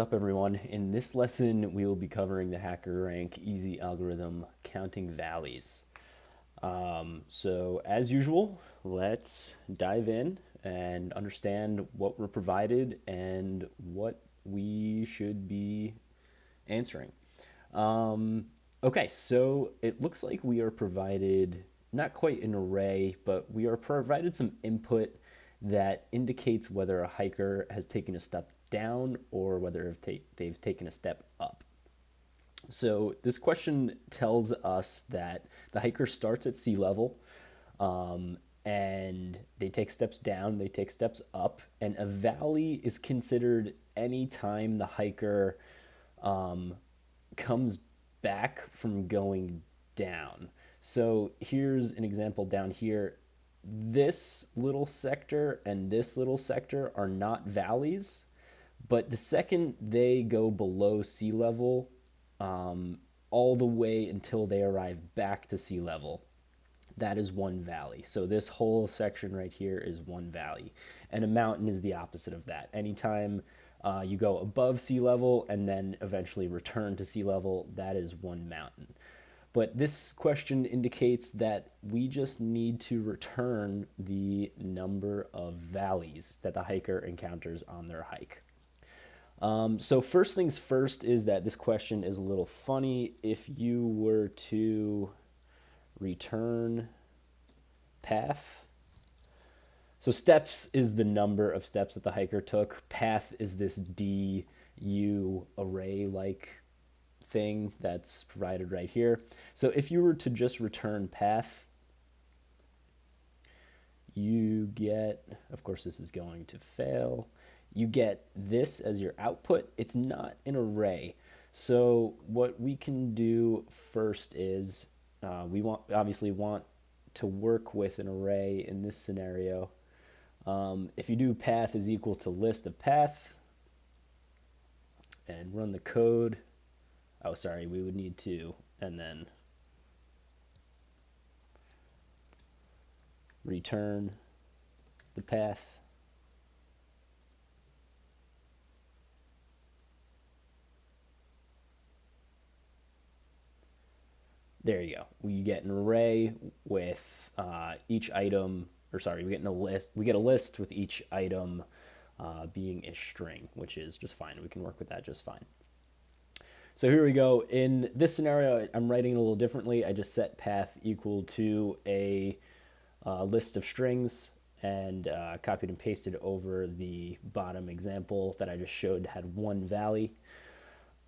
What's up, everyone? In this lesson, we will be covering the Hackerrank easy algorithm counting valleys. So as usual, let's dive in and understand what we're provided and what we should be answering. Okay, so it looks like we are provided not quite an array, but we are provided some input that indicates whether a hiker has taken a step down or whether they've taken a step up. So this question tells us that the hiker starts at sea level, and they take steps down, they take steps up, and a valley is considered any time the hiker comes back from going down. So here's an example down here. This little sector and this little sector are not valleys, but the second they go below sea level, all the way until they arrive back to sea level, that is one valley. So this whole section right here is one valley. And a mountain is the opposite of that. Anytime you go above sea level and then eventually return to sea level, that is one mountain. But this question indicates that we just need to return the number of valleys that the hiker encounters on their hike. So first things first is that this question is a little funny. If you were to return path, so steps is the number of steps that the hiker took. Path is this DU array like thing that's provided right here. So if you were to just return path, you get, of course this is going to fail, you get this as your output. It's not an array. So what we can do first is we obviously want to work with an array in this scenario. If you do path is equal to list of path and run the code, oh sorry, we would need to, and then return the path. There you go. We get an array with each item, or sorry, we get a list. We get a list with each item being a string, which is just fine. We can work with that just fine. So here we go. In this scenario, I'm writing it a little differently. I just set path equal to a list of strings and copied and pasted over the bottom example that I just showed had one valley.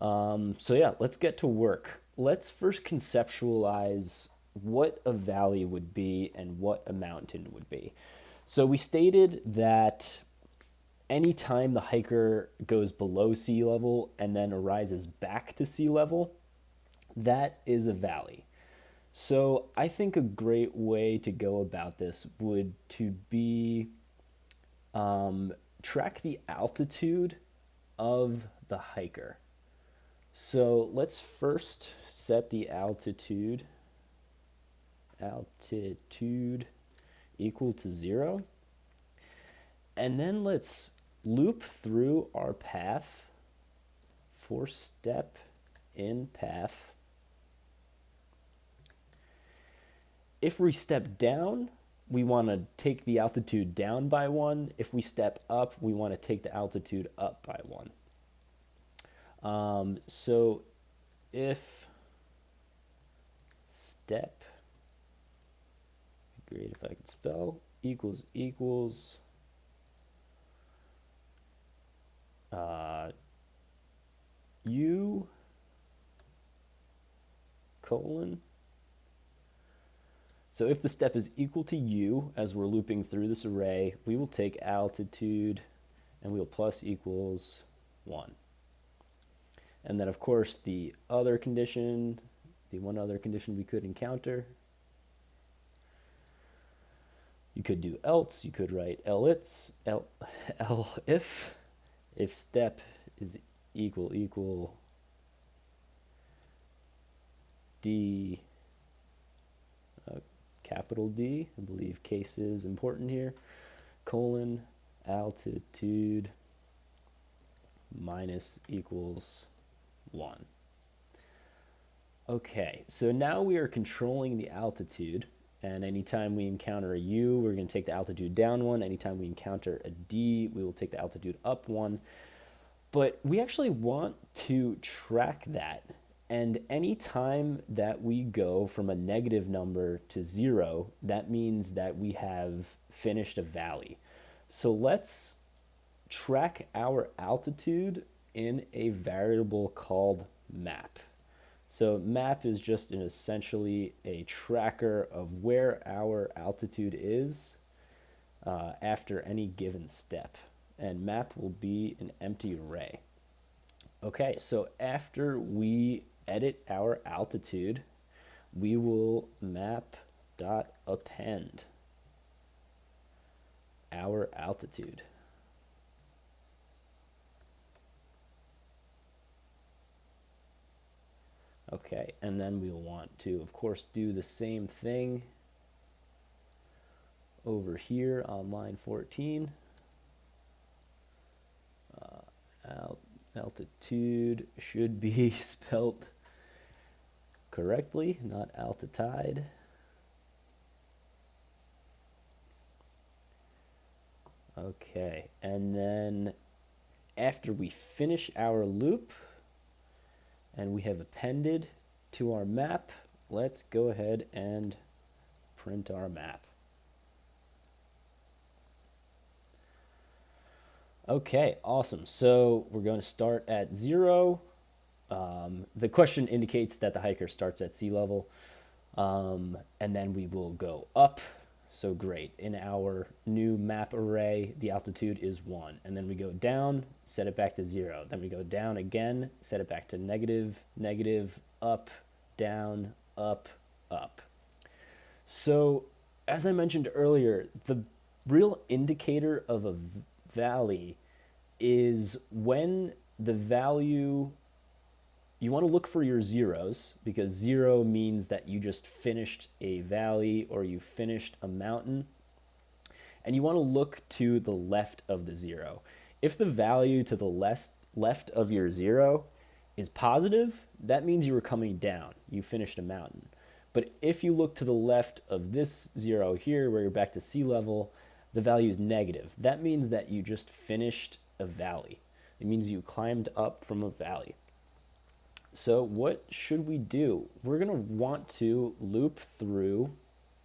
So yeah, let's get to work. Let's first conceptualize what a valley would be and what a mountain would be. So we stated that anytime the hiker goes below sea level and then arises back to sea level, that is a valley. So I think a great way to go about this would to be track the altitude of the hiker. So let's first set the altitude equal to 0. And then let's loop through our path for step in path. If we step down, we want to take the altitude down by 1. If we step up, we want to take the altitude up by 1. So if step, great if I could spell, equals u colon. So if the step is equal to u, as we're looping through this array, we will take altitude and we'll plus equals 1. And then, of course, the other condition, the one other condition we could encounter, you could do else, you could write if step is equal D, capital D, I believe case is important here, colon, altitude minus equals 1. Okay, so now we are controlling the altitude, and anytime we encounter a U, we're going to take the altitude down 1. Anytime we encounter a D, we will take the altitude up 1. But we actually want to track that, and any time that we go from a negative number to 0, that means that we have finished a valley. So let's track our altitude in a variable called map. So map is just essentially a tracker of where our altitude is after any given step. And map will be an empty array. Okay, so after we edit our altitude, we will map.append our altitude. Okay, and then we'll want to, of course, do the same thing over here on line 14. Altitude should be spelt correctly, not altitude. Okay, and then after we finish our loop and we have appended to our map, let's go ahead and print our map. Okay, awesome. So we're going to start at 0. The question indicates that the hiker starts at sea level, and then we will go up. So great. In our new map array, the altitude is 1. And then we go down, set it back to 0. Then we go down again, set it back to negative, negative, up, down, up, up. So as I mentioned earlier, the real indicator of a valley is when the value, you want to look for your zeros, because 0 means that you just finished a valley or you finished a mountain, and you want to look to the left of the 0. If the value to the left of your 0 is positive, that means you were coming down, you finished a mountain. But if you look to the left of this 0 here, where you're back to sea level, the value is negative. That means that you just finished a valley. It means you climbed up from a valley. So what should we do? We're going to want to loop through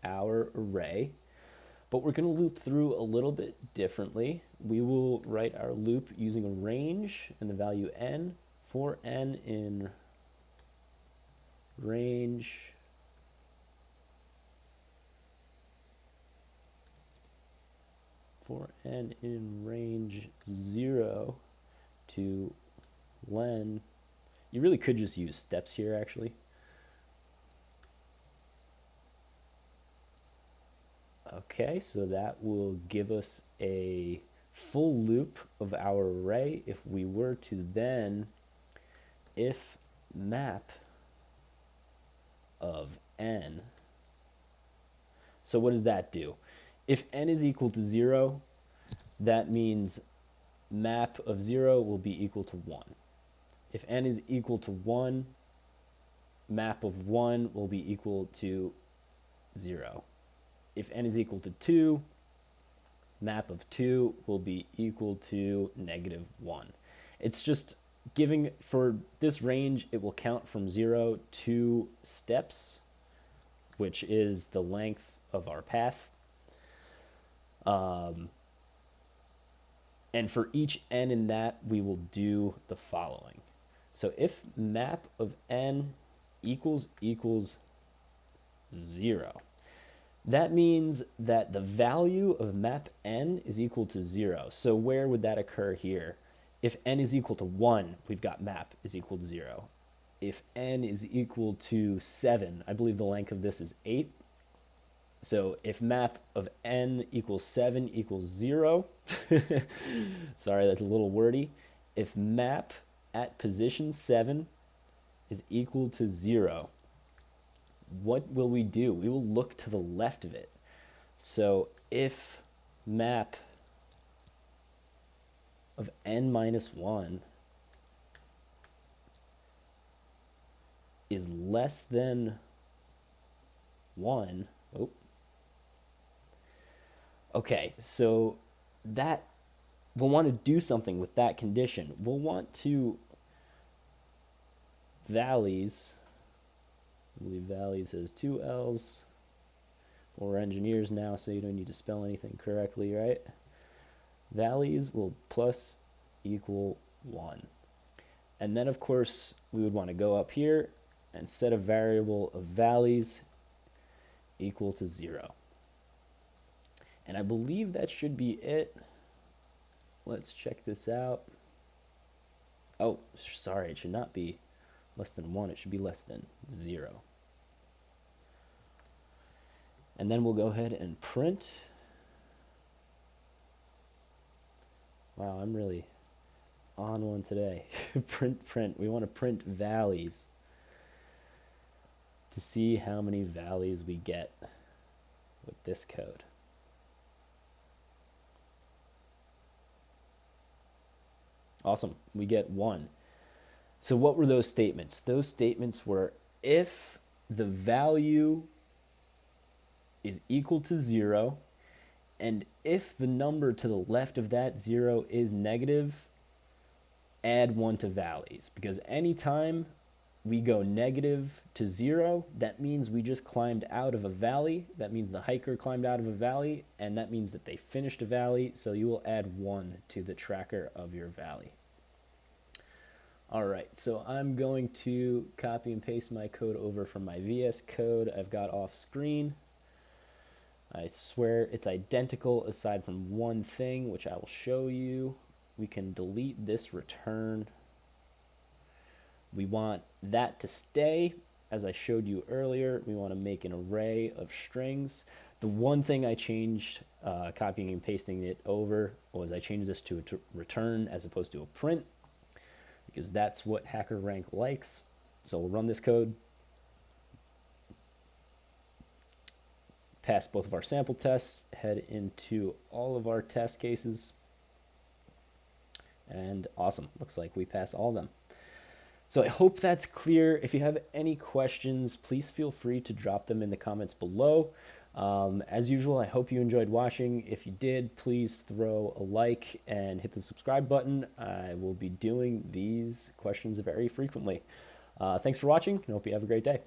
our array, but we're going to loop through a little bit differently. We will write our loop using a range and the value n. For n in range, for n in range 0 to len, you really could just use steps here actually. Okay, so that will give us a full loop of our array. If we were to then, if map of n, so what does that do? If n is equal to 0, that means map of 0 will be equal to 1. If n is equal to 1, map of 1 will be equal to 0. If n is equal to 2, map of 2 will be equal to negative 1. It's just giving, for this range, it will count from 0 to steps, which is the length of our path. And for each n in that, we will do the following. So if map of n equals 0, that means that the value of map n is equal to 0. So where would that occur here? If n is equal to 1, we've got map is equal to 0. If n is equal to 7, I believe the length of this is 8. So if map of n equals 7 equals 0, sorry, that's a little wordy. If map at position 7 is equal to 0, what will we do? We will look to the left of it. So if map of n minus 1 is less than 1. Oh, okay, so that we'll want to do something with that condition. We'll want to valleys, I believe valleys has 2 L's. We're engineers now, so you don't need to spell anything correctly, right? Valleys will plus equal 1. And then, of course, we would want to go up here and set a variable of valleys equal to 0. And I believe that should be it. Let's check this out. Oh, sorry, it should not be less than 1. It should be less than 0. And then we'll go ahead and print. Wow, I'm really on one today. print. We want to print valleys to see how many valleys we get with this code. Awesome, we get 1. So what were those statements? Those statements were if the value is equal to 0, and if the number to the left of that 0 is negative, add 1 to valleys. Because anytime we go negative to 0, that means we just climbed out of a valley. That means the hiker climbed out of a valley, and that means that they finished a valley, so you will add 1 to the tracker of your valley. All right, so I'm going to copy and paste my code over from my VS Code I've got off screen. I swear it's identical aside from one thing, which I will show you. We can delete this return. We want that to stay. As I showed you earlier, we want to make an array of strings. The one thing I changed, copying and pasting it over, was I changed this to a return as opposed to a print, because that's what Hackerrank likes. So we'll run this code. Pass both of our sample tests, head into all of our test cases, and awesome, looks like we passed all of them. So I hope that's clear. If you have any questions, please feel free to drop them in the comments below. As usual, I hope you enjoyed watching. If you did, please throw a like and hit the subscribe button. I will be doing these questions very frequently. Thanks for watching, and hope you have a great day.